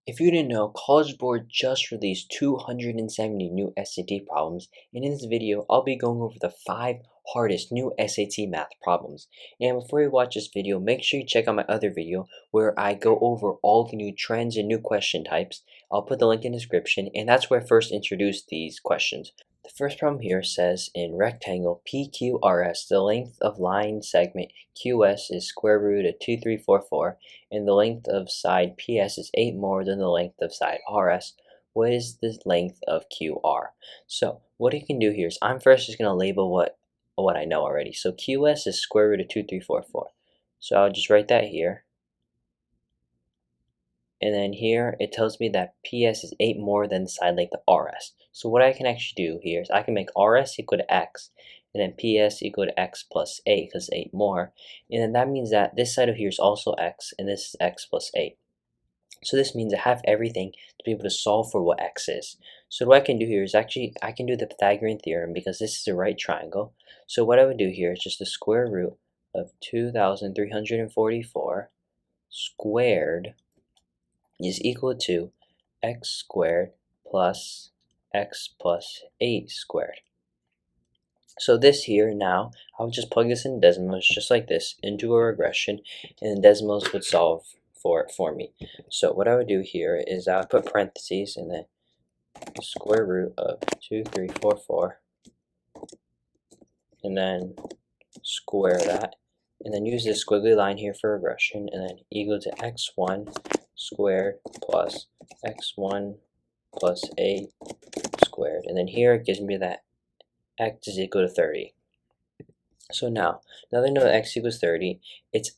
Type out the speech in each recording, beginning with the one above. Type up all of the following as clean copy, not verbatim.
If you didn't know, College Board just released 270 new SAT problems, and in this video, I'll be going over the 5 hardest new SAT math problems. And before you watch this video, make sure you check out my other video where I go over all the new trends and new question types. I'll put the link in the description, and that's where I first introduced these questions. The first problem here says in rectangle PQRS, the length of line segment QS is square root of 2344, and the length of side PS is 8 more than the length of side RS. What is the length of QR? So what you can do here is I'm first just going to label what I know already. So QS is square root of 2344. So I'll just write that here. And then here it tells me that PS is 8 more than the side length of RS. So what I can actually do here is I can make RS equal to X, and then PS equal to X plus 8 because 8 more. And then that means that this side of here is also X, and this is X plus 8. So this means I have everything to be able to solve for what X is. So what I can do here is actually I can do the Pythagorean theorem because this is a right triangle. So what I would do here is just the square root of 2,344 squared is equal to x squared plus x plus 8 squared. So this here now, I would just plug this in decimals just like this into a regression, and the decimals would solve for it for me. So what I would do here is I would put parentheses and then square root of 2344 and then square that, and then use this squiggly line here for regression, and then equal to x1 squared plus x1 plus 8 squared, and then here it gives me that x is equal to 30. So now that I know that x equals 30,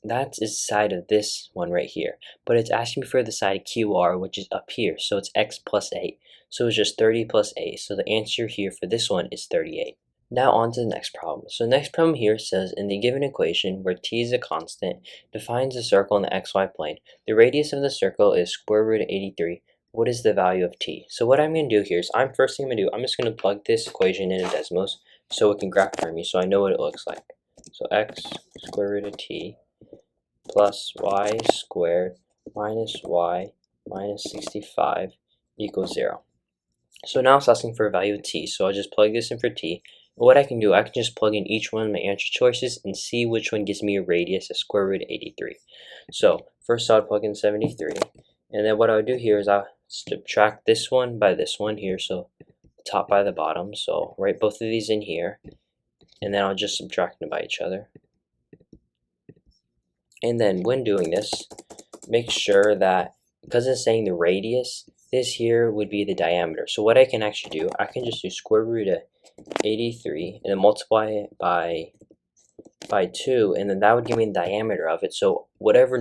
that's the side of this one right here, but it's asking me for the side of QR, which is up here, so it's x plus 8, so it's just 30 plus 8, so the answer here for this one is 38. Now on to the next problem. So the next problem here says in the given equation where t is a constant, defines a circle in the xy plane. The radius of the circle is square root of 83. What is the value of t? So what I'm going to do here is I'm just going to plug this equation into decimals so it can graph for me so I know what it looks like. So x square root of t plus y squared minus y minus 65 equals 0. So now it's asking for a value of t, so I'll just plug this in for t. What I can do, I can just plug in each one of my answer choices and see which one gives me a radius of square root of 83. So first I'll plug in 73, and then what I would do here is I'll subtract this one by this one here, so the top by the bottom. So write both of these in here, and then I'll just subtract them by each other. And then when doing this, make sure that because it's saying the radius, this here would be the diameter. So what I can actually do, I can just do square root of 83 and then multiply it by 2, and then that would give me the diameter of it. So whatever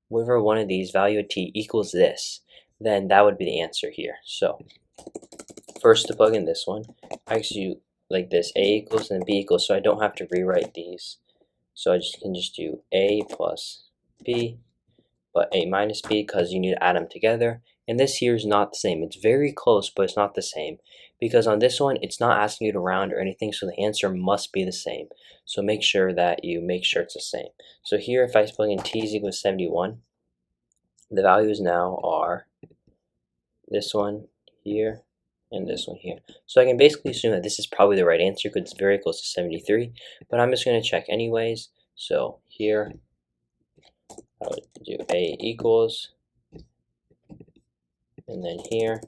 one of these value of t equals this, then that would be the answer here. So first to plug in this one, I actually do like this, a equals and b equals, so I don't have to rewrite these. So I can just do a plus b, but a minus b because you need to add them together. And this here is not the same. It's very close, but it's not the same. Because on this one, it's not asking you to round or anything, so the answer must be the same. So make sure that you make sure it's the same. So here, if I plug in t is equal to 71, the values now are this one here and this one here. So I can basically assume that this is probably the right answer because it's very close to 73, but I'm just going to check anyways. So here, I would do a equals, and then here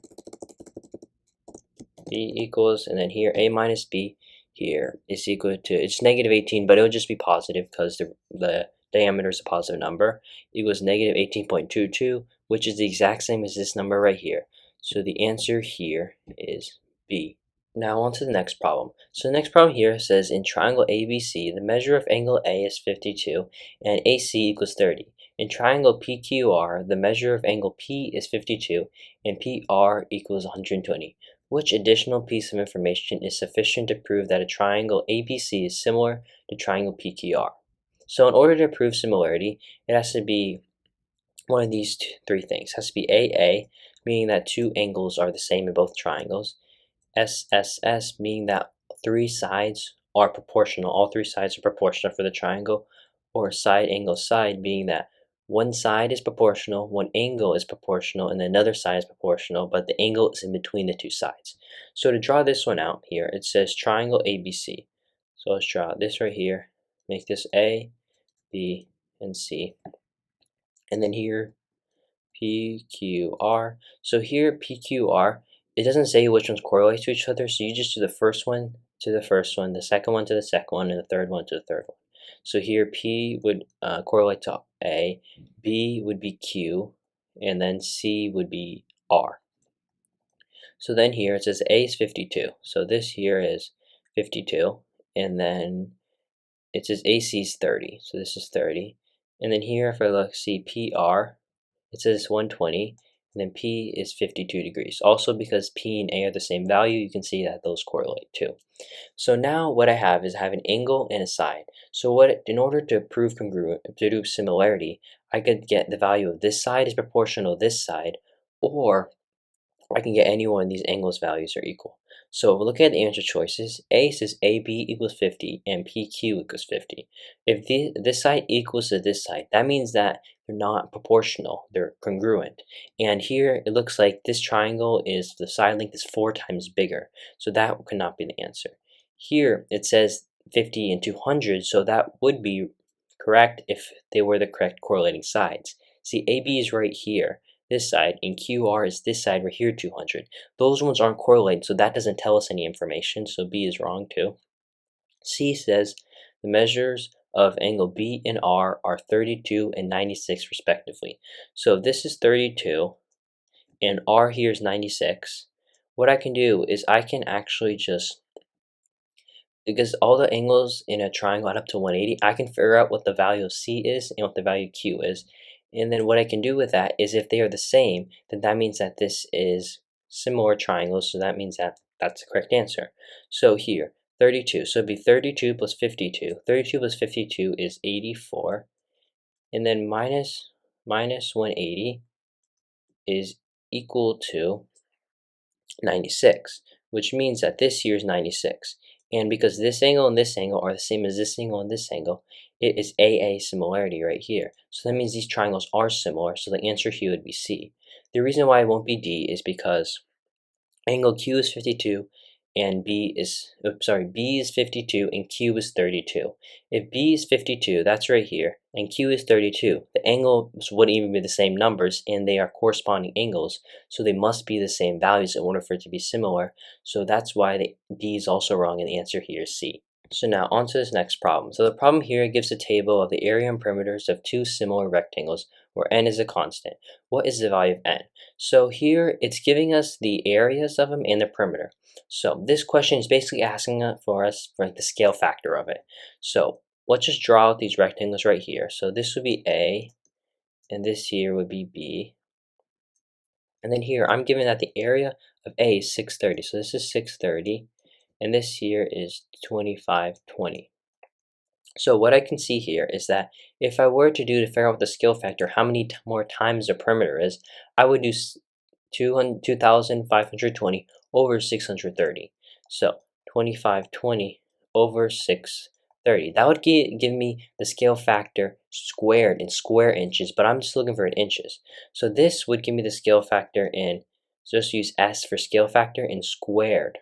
b equals, and then here a minus b here is equal to, it's negative 18, but it would just be positive because the diameter is a positive number, equals negative 18.22, which is the exact same as this number right here. So the answer here is B. Now on to the next problem. So the next problem here says in triangle ABC, the measure of angle A is 52 and AC equals 30. In triangle PQR, the measure of angle P is 52 and PR equals 120. Which additional piece of information is sufficient to prove that a triangle ABC is similar to triangle PQR? So in order to prove similarity, it has to be one of these three things. It has to be AA, meaning that two angles are the same in both triangles. SSS, meaning that three sides are proportional. All three sides are proportional for the triangle. Or side angle side, meaning that one side is proportional, one angle is proportional, and another side is proportional, but the angle is in between the two sides. So to draw this one out here, it says triangle ABC. So let's draw this right here, make this A, B, and C. And then here, PQR. So here, PQR, it doesn't say which ones correlate to each other, so you just do the first one to the first one, the second one to the second one, and the third one to the third one. So here, P would correlate to A, B would be Q, and then C would be R. So then here it says A is 52. So this here is 52, and then it says AC is 30. So this is 30. And then here, if I look, see PR, it says 120, and then P is 52 degrees. Also, because P and A are the same value, you can see that those correlate too. So now what I have is I have an angle and a side. So in order to prove congruent, to do similarity, I could get the value of this side is proportional to this side, or I can get any one of these angles values are equal. So if we look at the answer choices, A says AB equals 50 and PQ equals 50. If this side equals to this side, that means that they're not proportional, they're congruent. And here it looks like this triangle is, the side length is 4 times bigger, so that could not be the answer. Here it says 50 and 200, so that would be correct if they were the correct correlating sides. See, AB is right here, this side, and QR is this side right here, 200. Those ones aren't correlated, so that doesn't tell us any information, so B is wrong too. C says the measures of angle B and R are 32 and 96 respectively. So if this is 32 and R here is 96, what I can do is I can actually just, because all the angles in a triangle add up to 180, I can figure out what the value of C is and what the value of Q is. And then what I can do with that is if they are the same, then that means that this is similar triangles, so that means that that's the correct answer. So here, 32, so it'd be 32 plus 52. 32 plus 52 is 84, and then minus 180 is equal to 96, which means that this here is 96. And because this angle and this angle are the same as this angle and this angle, it is AA similarity right here. So that means these triangles are similar, so the answer here would be C. The reason why it won't be D is because angle Q is 52 and B is 52 and Q is 32. If B is 52, that's right here, and Q is 32, the angles wouldn't even be the same numbers, and they are corresponding angles, so they must be the same values in order for it to be similar. So that's why D is also wrong, and the answer here is C. So now on to this next problem. So the problem here gives a table of the area and perimeters of two similar rectangles where n is a constant. What is the value of n? So here it's giving us the areas of them and the perimeter. So this question is basically asking for us for like the scale factor of it. So let's just draw out these rectangles right here. So this would be A, and this here would be B. And then here I'm given that the area of A is 630. So this is 630, and this here is 2520. So what I can see here is that if I were to figure out the scale factor, how many more times the perimeter is, I would do 2,520 over 630. So 2520 over 630. That would give me the scale factor squared in square inches, but I'm just looking for it in inches. So this would give me the scale factor in, so just use S for scale factor in squared.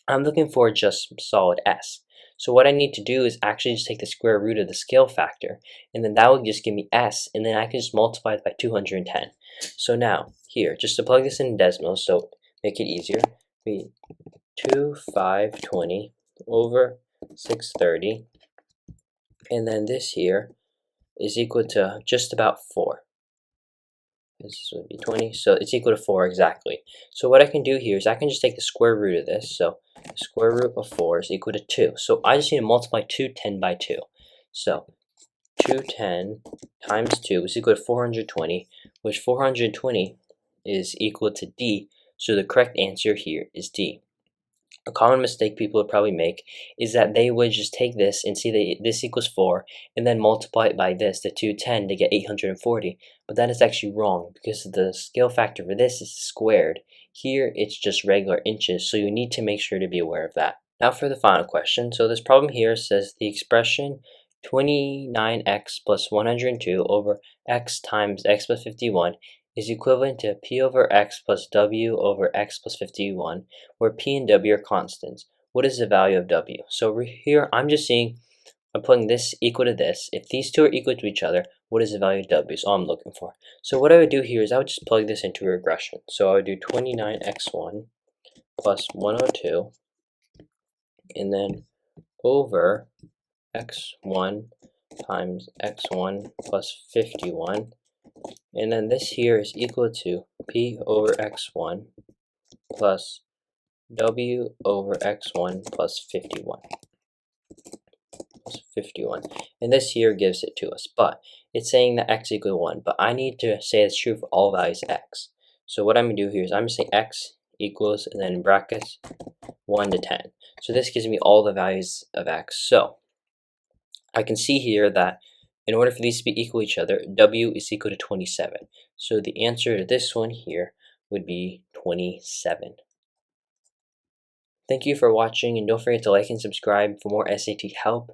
I'm looking for just solid S. So what I need to do is actually just take the square root of the scale factor, and then that will just give me S, and then I can just multiply it by 210. So now, here, just to plug this in decimals, so make it easier, be 2,520 over 630, and then this here is equal to just about 4. This would be 20, so it's equal to 4 exactly. So what I can do here is I can just take the square root of this, so the square root of 4 is equal to 2. So I just need to multiply 210 by 2. So 210 times 2 is equal to 420, which 420 is equal to D, so the correct answer here is D. A common mistake people would probably make is that they would just take this and see that this equals 4 and then multiply it by this, the 210, to get 840. But that is actually wrong because the scale factor for this is squared. Here it's just regular inches, so you need to make sure to be aware of that. Now for the final question. So this problem here says the expression 29x plus 102 over x times x plus 51 is equivalent to p over x plus w over x plus 51, where p and w are constants. What is the value of w? So here I'm just seeing, I'm putting this equal to this. If these two are equal to each other, what is the value of w? Is all I'm looking for. So what I would do here is I would just plug this into a regression. So I would do 29x1 plus 102, and then over x1 times x1 plus 51, and then this here is equal to p over x1 plus w over x1 plus 51. And this here gives it to us, but it's saying that x equals 1, but I need to say it's true for all values x. So what I'm going to do here is I'm going to say x equals, and then in brackets, 1 to 10. So this gives me all the values of x. So I can see here that in order for these to be equal to each other, w is equal to 27. So the answer to this one here would be 27. Thank you for watching, and don't forget to like and subscribe for more SAT help.